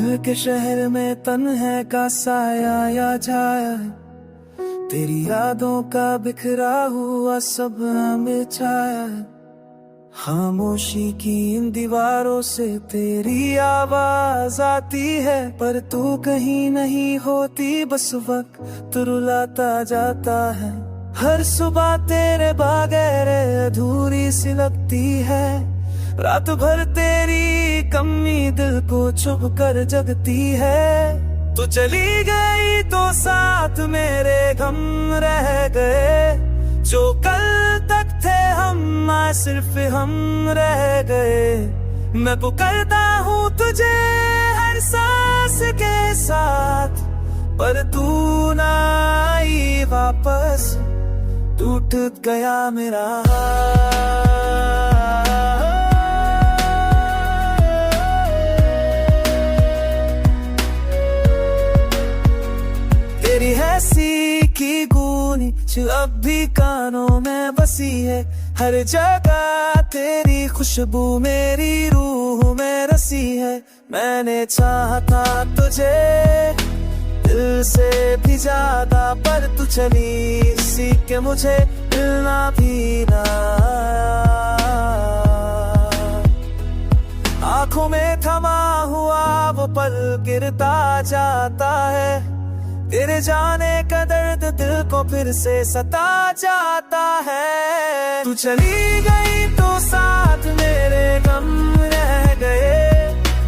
दिल के शहर में तन्हे का साया या छाया है, तेरी यादों का बिखरा हुआ सपना में छाया है। खामोशी की इन दीवारों से तेरी आवाज आती है, पर तू कहीं नहीं होती, बस वक्त रुलाता जाता है। हर सुबह तेरे बगैर अधूरी सी लगती है, रात भर तेरी कमी दिल को छुप कर जगती है। तू चली गई तो साथ मेरे गम रह गए, जो कल तक थे हम आज सिर्फ हम रह गए। मैं पुकारता हूँ तुझे हर सांस के साथ, पर तू ना आई वापस, टूट गया मेरा तेरी हैसी की गूंज जो अब भी कानों में बसी है, हर जगह तेरी खुशबू मेरी रूह में रसी है। मैंने चाहा था तुझे दिल से भी ज्यादा, पर तू चली इसी के मुझे मिलना भी ना। आंखों में थमा हुआ वो पल गिरता जाता है, तेरे जाने का दर्द दिल को फिर से सता जाता है। तू चली गई तो साथ मेरे गम रह गए,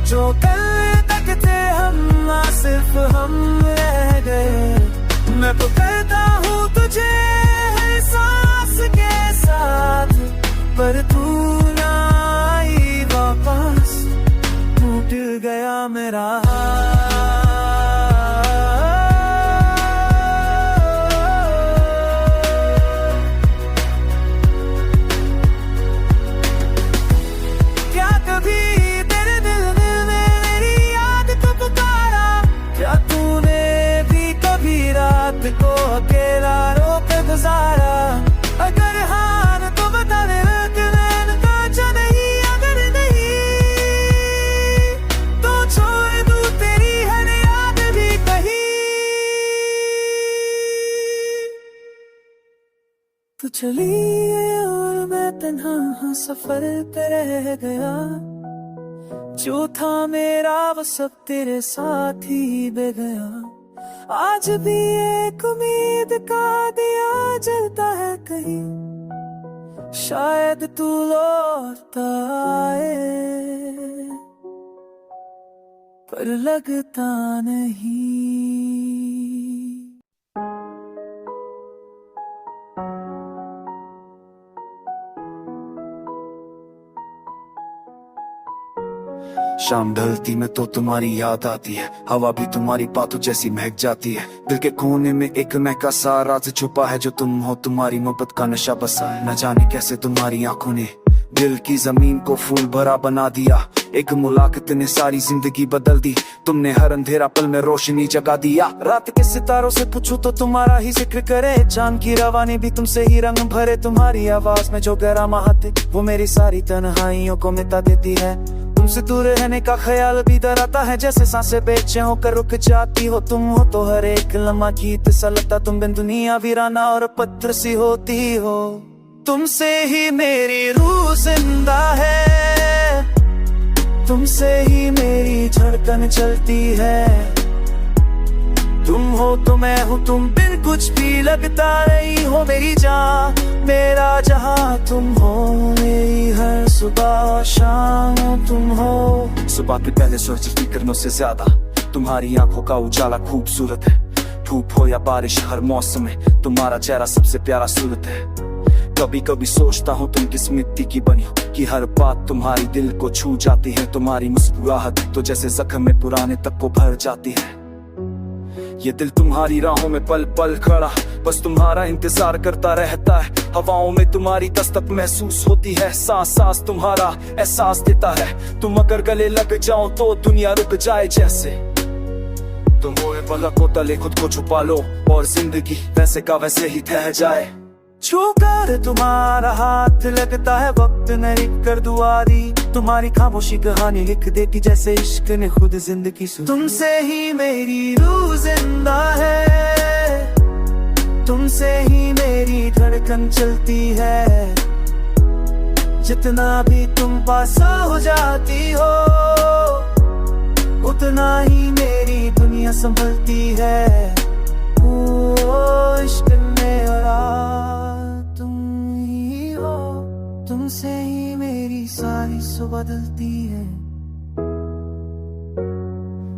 जो कल तक थे हम आज सिर्फ हम रह गए। मैं पुकारता हूँ तुझे हर सांस के साथ, पर तू ना आई वापस, टूट गया मेरा को अकेला रोक गुजारा। अगर हाँ तो बता दे कांचा नहीं, अगर नहीं तो छोड़ दूं तेरी हर याद भी कहीं। तू चली और मैं तन्हा सफर पे रह गया, जो था मेरा वो सब तेरे साथ ही बह गया। आज भी एक उम्मीद का दिया जलता है कहीं, शायद तू लौटता आए, पर लगता नहीं। शाम ढलती में तो तुम्हारी याद आती है, हवा भी तुम्हारी बातों जैसी महक जाती है। दिल के कोने में एक महका सा राज छुपा है, जो तुम हो तुम्हारी मोहब्बत का नशा बसा है। न जाने कैसे तुम्हारी आंखों ने दिल की जमीन को फूल भरा बना दिया, एक मुलाकात ने सारी जिंदगी बदल दी। तुमने हर अंधेरा पल में रोशनी जगा दिया। रात के सितारों से पूछूं तो तुम्हारा ही जिक्र करे, चांद की रवानी भी तुमसे ही रंग भरे। तुम्हारी आवाज में जो गहरा महत्व वो मेरी सारी तन्हाइयों को मिटा देती है। तुमसे दूर रहने का ख्याल भी डर आता है, जैसे सांसें बेचैन होकर रुक जाती हो। तुम हो तो हर एक लम्हा गीत सा लगता, तुम बिन दुनिया वीराना और पत्थर सी होती हो। तुमसे ही मेरी रूह जिंदा है, तुमसे ही मेरी धड़कन चलती है। तुम हो तो मैं हूँ, तुम बिन कुछ भी लगता नहीं हो। मेरी जान मेरा जहां तुम हो, मेरी हर सुबह शाम तुम हो। सुबह के पहले सूरज की किरणों से ज्यादा तुम्हारी आंखों का उजाला खूबसूरत है। धूप हो या बारिश हर मौसम में तुम्हारा चेहरा सबसे प्यारा सूरत है। कभी कभी सोचता हूँ तुम किस मिट्टी की बनी हो, कि हर बात तुम्हारी दिल को छू जाती है। तुम्हारी मुस्कुराहट तो जैसे जख्म में पुराने तक को भर जाती है। ये दिल तुम्हारी राहों में पल पल खड़ा, बस तुम्हारा इंतजार करता रहता है। हवाओं में तुम्हारी दस्तक महसूस होती है, सांस सांस तुम्हारा एहसास देता है। तुम अगर गले लग जाओ तो दुनिया रुक जाए जैसे। तुम होए पलकों तले खुद को छुपा लो, और जिंदगी वैसे का वैसे ही ठहर जाए। छूकर तुम्हारा हाथ लगता है, वक्त ने लिख कर दुआ दी। तुम्हारी खामोशी कहानी लिख देती जैसे इश्क ने खुद जिंदगी सुनी। तुमसे ही मेरी रूह जिंदा है, तुमसे ही मेरी धड़कन चलती है। जितना भी तुम पास हो जाती हो, उतना ही मेरी दुनिया संभलती है। ओ इश्क मेरा तुम ही हो, तुमसे ही मेरी सारी सुबह बदलती है।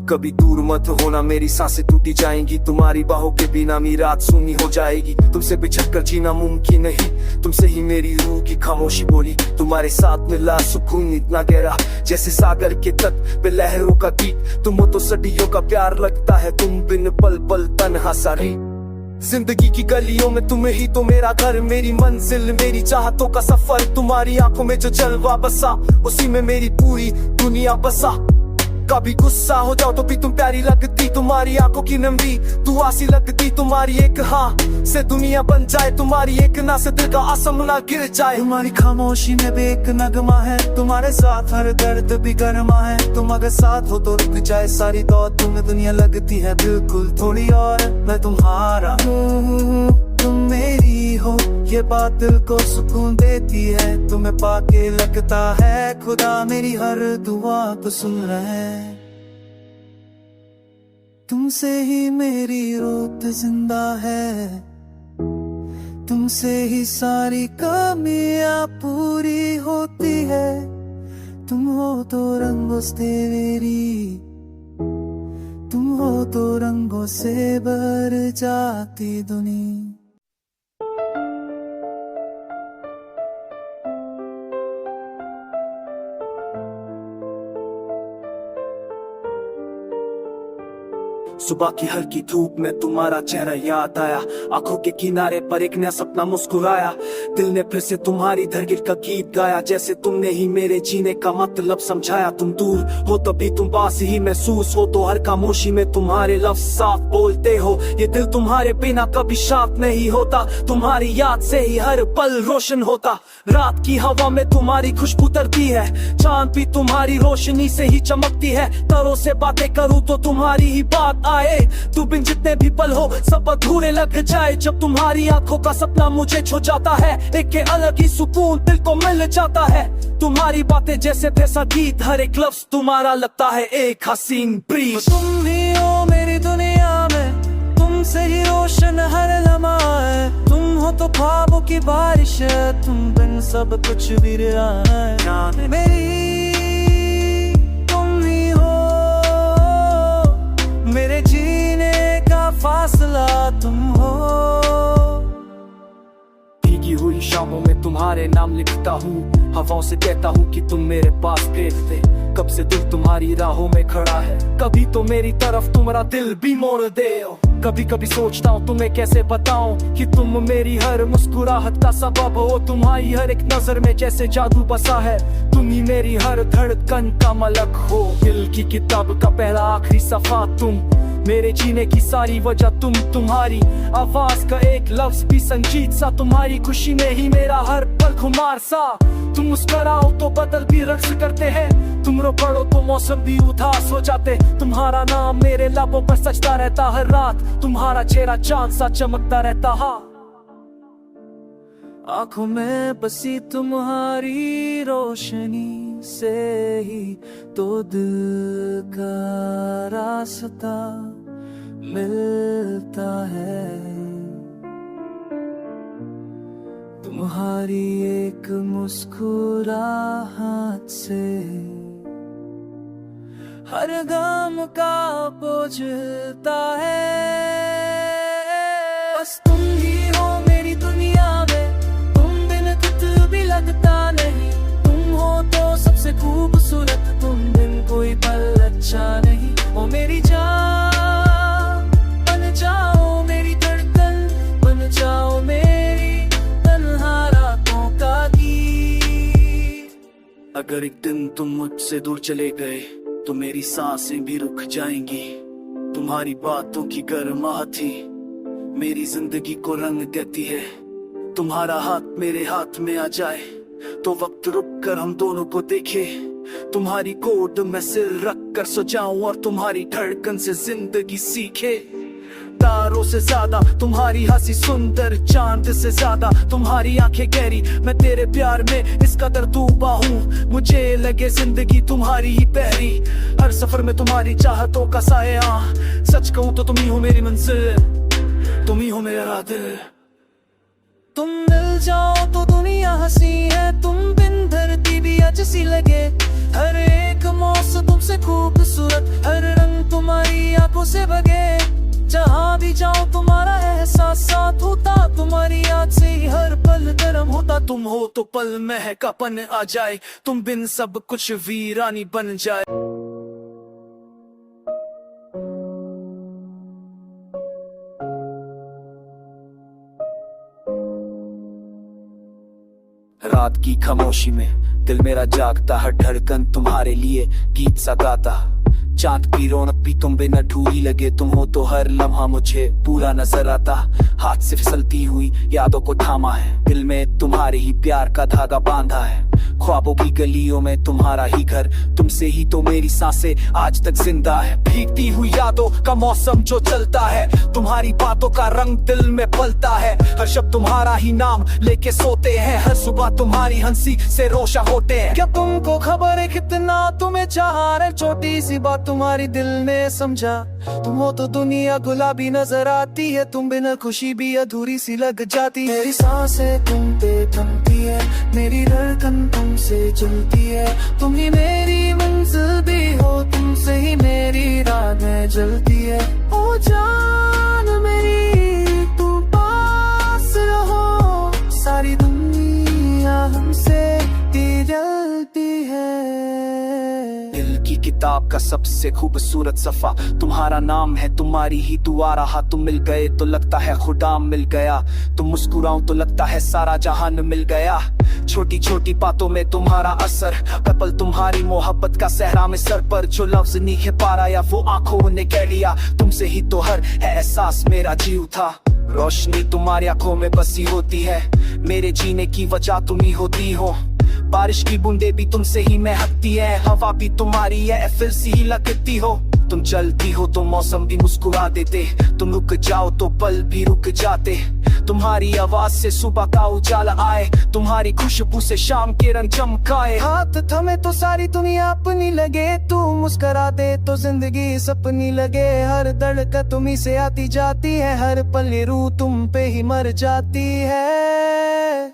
कभी दूर मत होना, मेरी सांसें टूटी जाएंगी, तुम्हारी बाहों के बिना मेरी रात सूनी हो जाएगी। तुमसे बिछड़ कर जीना मुमकिन नहीं, तुमसे ही मेरी रूह की खामोशी बोली। तुम्हारे साथ मिला सुकून इतना गहरा, जैसे सागर के तट पे लहरों का गीत। तुम हो तो सदियों का प्यार लगता है, तुम बिन पल पल तन्हा सारी। जिंदगी की गलियों में तुम्हें ही तो मेरा घर, मेरी मंजिल, मेरी चाहतों का सफर। तुम्हारी आंखों में जो जलवा बसा, उसी में मेरी पूरी दुनिया बसा। कभी गुस्सा हो जाओ तो भी तुम प्यारी लगती, तुम्हारी आंखों की नमी दुआ सी लगती। तुम्हारी एक हाँ से दुनिया बन जाए, तुम्हारी एक ना से दिल का आसमां गिर जाए। तुम्हारी खामोशी में भी एक नगमा है, तुम्हारे साथ हर दर्द भी गरमा है। तुम अगर साथ हो तो रुक जाए सारी दौड़, तुम्हें दुनिया लगती है बिल्कुल थोड़ी और। मैं तुम्हारा तुम मेरी हो, ये बात दिल को सुकून देती है। तुम्हें पाके लगता है खुदा मेरी हर दुआ को सुन रहा है। तुमसे ही मेरी रूह जिंदा है, तुमसे ही सारी कमियां पूरी होती है। तुम हो तो रंगों से मेरी, तुम हो तो रंगों से भर जाती दुनिया। सुबह की हल्की धूप में तुम्हारा चेहरा याद आया, आंखों के किनारे पर एक नया सपना मुस्कुराया। दिल ने फिर से तुम्हारी धड़कन का गीत गाया, जैसे तुमने ही मेरे जीने का मतलब समझाया। तुम दूर हो तभी तुम पास ही महसूस हो, तो हर खामोशी में तुम्हारे लफ्ज साफ बोलते हो। ये दिल तुम्हारे बिना कभी शांत नहीं होता, तुम्हारी याद से ही हर पल रोशन होता। रात की हवा में तुम्हारी खुशबू उतरती है, चांद भी तुम्हारी रोशनी से ही चमकती है। तरों से बातें करूं तो तुम्हारी ही बात आए, तू बिन जितने भी पल हो सब अधूरे लग जाए। जब तुम्हारी आंखों का सपना मुझे छू जाता है, एक अलग ही सुकून दिल को मिल जाता है। तुम्हारी बातें जैसे फैसा गीत, हर एक लफ्ज तुम्हारा लगता है एक हसीन ब्रीज। तुम ही हो मेरी दुनिया में, तुमसे ही रोशन हर लम्हा है। तुम हो तो ख्वाबों की बारिश है, तुम बिन सब कुछ भी रहा है। जान मेरी मेरे जीने का फासला तुम हो। भीगी हुई शामों में तुम्हारे नाम लिखता हूँ, हवाओं से कहता हूँ कि तुम मेरे पास थे। कब से दिल तुम्हारी राहों में खड़ा है, कभी तो मेरी तरफ तुम्हारा दिल भी मोड़ दे। कभी कभी सोचता हूँ तुम्हें कैसे बताऊं कि तुम मेरी हर मुस्कुराहट का सबब हो। तुम्हारी हर एक नजर में जैसे जादू बसा है, तुम ही मेरी हर धड़कन का मलक हो। दिल की किताब का पहला आखिरी सफा तुम, मेरे जीने की सारी वजह तुम। तुम्हारी आवाज का एक लफ्ज भी संगीत सा, तुम्हारी खुशी में ही मेरा हर पल खुमार सा। तुम मुस्कुराओ तो बदल भी रक्स करते हैं, तुम रो पड़ो तो मौसम भी उदास हो जाते। तुम्हारा नाम मेरे लबों पर सजता रहता हर रात, तुम्हारा चेहरा चांद सा चमकता रहता। आंखों में बसी तुम्हारी रोशनी से ही तो दिल का रास्ता मिलता है। तुम्हारी एक मुस्कुराहट से हर गम का बोझता है। बस तुम ही हो मेरी दुनिया में, तुम बिन कुछ भी लगता नहीं। तुम हो तो सबसे खूबसूरत, तुम बिन कोई पल अच्छा नहीं। ओ मेरी जान बन जाओ, मेरी धड़कन बन जाओ, मेरी तन्हा रातों का गीत। अगर एक दिन तुम मुझसे दूर चले गए तो मेरी सांसें भी रुक जाएंगी। तुम्हारी बातों की गर्माहट ही मेरी जिंदगी को रंग देती है। तुम्हारा हाथ मेरे हाथ में आ जाए तो वक्त रुक कर हम दोनों को देखे, तुम्हारी गोद में सिर रख कर सो जाऊं और तुम्हारी धड़कन से जिंदगी सीखे। तारों से ज्यादा तुम्हारी हंसी सुंदर, चांद से ज्यादा तुम्हारी आंखें गहरी। मैं तेरे प्यार में इस कदर डूबा हूँ, मुझे लगे जिंदगी तुम्हारी ही पहरी। हर सफर में तुम्हारी चाहतों का साया, सच कहूँ तो तुम ही हो मेरी मंजिल, तुम ही हो मेरा दिल। तुम मिल जाओ तो दुनिया हंसी है, तुम बिन धरती भी अच्छी लगे। हर एक मौसम तुमसे खूबसूरत, हर रंग तुम्हारी आंखों से बगे। जहाँ भी जाओ तुम्हारा एहसास साथ होता, तुम्हारी याद से ही हर पल गर्म होता। तुम हो तो पल महकापन आ जाए, तुम बिन सब कुछ वीरानी बन जाए। रात की खामोशी में दिल मेरा जागता, हर धड़कन तुम्हारे लिए गीत सा गाता। चांद की रौनक भी तुम बिना ढूंढी लगे, तुम हो तो हर लम्हा मुझे पूरा नजर आता। हाथ से फिसलती हुई यादों को थामा है, दिल में तुम्हारे ही प्यार का धागा बांधा है। ख्वाबों की गलियों में तुम्हारा ही घर, तुमसे ही तो मेरी सांसें आज तक जिंदा है। भीगती हुई यादों का मौसम जो चलता है, तुम्हारी बातों का रंग दिल में पलता है। हर शब्द तुम्हारा ही नाम लेके सोते हैं, हर सुबह तुम्हारी हंसी से रोशन होते हैं। क्या तुमको खबर है कितना तुम्हें चाहा है, छोटी सी बात तुम्हारी दिल ने समझा। तुम हो तो दुनिया गुलाबी नजर आती है, तुम बिना खुशी भी अधूरी सी लग जाती है। मेरी सांसें तुम पे थमती है, मेरी धड़कन तुमसे चलती है। तुम ही मेरी मंजिल भी हो, तुमसे ही मेरी राहें जलती है। ओ जान मेरी तू पास रहो, सारी दुनिया हमसे ही जलती है। दिल की किताब का सबसे खूबसूरत सफा तुम्हारा नाम है, तुम्हारी ही दुआ रहा। तुम मिल गए तो लगता है खुदा मिल गया, तुम मुस्कुराओ तो लगता है सारा जहान मिल गया। छोटी छोटी बातों में तुम्हारा असर, पल तुम्हारी मोहब्बत का सहरा में सर पर। जो लफ्ज नहीं है पा रहा या वो आंखों ने कह लिया, तुमसे ही तो हर एहसास मेरा जीव था। रोशनी तुम्हारी आंखों में बसी होती है, मेरे जीने की वजह तुम ही होती हो। बारिश की बूंदे भी तुमसे ही महकती है, हवा भी तुम्हारी है फिर सी ही लगती हो। तुम चलती हो तो मौसम भी मुस्कुरा देते, तुम रुक जाओ तो पल भी रुक जाते। तुम्हारी आवाज से सुबह का उजाला आए, तुम्हारी खुशबू से शाम के रंग चमकाए। हाथ थमे तो सारी दुनिया अपनी लगे, तू मुस्कुरा दे तो जिंदगी सपनी लगे। हर धड़कन तुम्ही से आती जाती है, हर पल ये रूह तुम पे ही मर जाती है।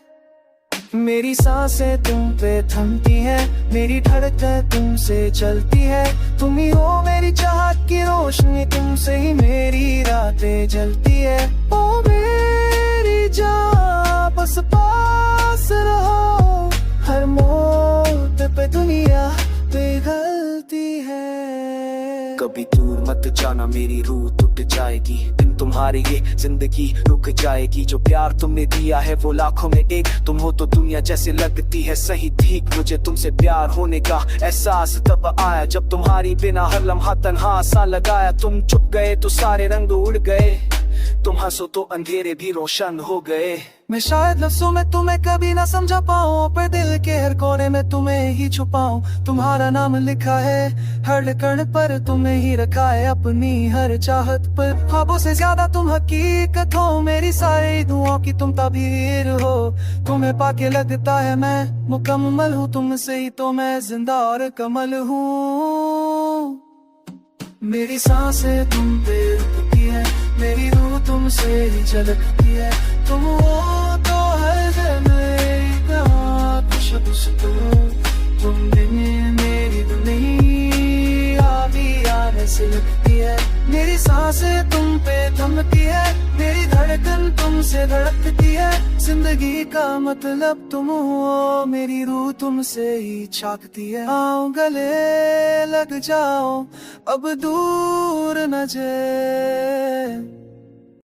मेरी सांसें तुम पे थमती है, मेरी धड़कन तुमसे चलती है। तुम ही हो मेरी चाहत की रोशनी, तुमसे ही मेरी रातें जलती है। ओ मेरी जान बस पास रहो, हर मोड़ पे दुनिया पिघलती है। कभी दूर मत जाना, मेरी रूह टूट जाएगी। बिन तुम्हारे ये जिंदगी रुक जाएगी। जो प्यार तुमने दिया है वो लाखों में एक, तुम हो तो दुनिया जैसे लगती है सही ठीक। मुझे तुमसे प्यार होने का एहसास तब आया, जब तुम्हारी बिना हर लम्हा तन्हा सा लगाया। तुम चुप गए तो सारे रंग उड़ गए, तुम हंसो तो अंधेरे भी रोशन हो गए। मैं शायद लफ्जों में तुम्हें कभी ना समझा पाऊं, पर दिल के हर कोने में तुम्हें ही छुपाऊं। तुम्हारा नाम लिखा है हर कण पर, तुम्हें ही रखा है अपनी हर चाहत पर। ख्वाबों से ज्यादा तुम हकीकत हो, मेरी सारी दुआओं की तुम ताबीर हो। तुम्हें पाके लगता है मैं मुकम्मल हूँ, तुमसे ही तो मैं जिंदा और कमल हूँ। मेरी सांसें तुम पे रुकती है, मेरी रूह तुमसे ही झलकती है। तुम हो तो हर जगह खुशबू से तुम बिन मेरी दुनिया भी आने से लगती है। मेरी सांसें तुम पे थमती है, मेरी धड़कन तुमसे धड़कती है। जिंदगी का मतलब तुम हो, मेरी रूह तुमसे ही झांकती है। आओ गले लग जाओ, अब दूर न जाए।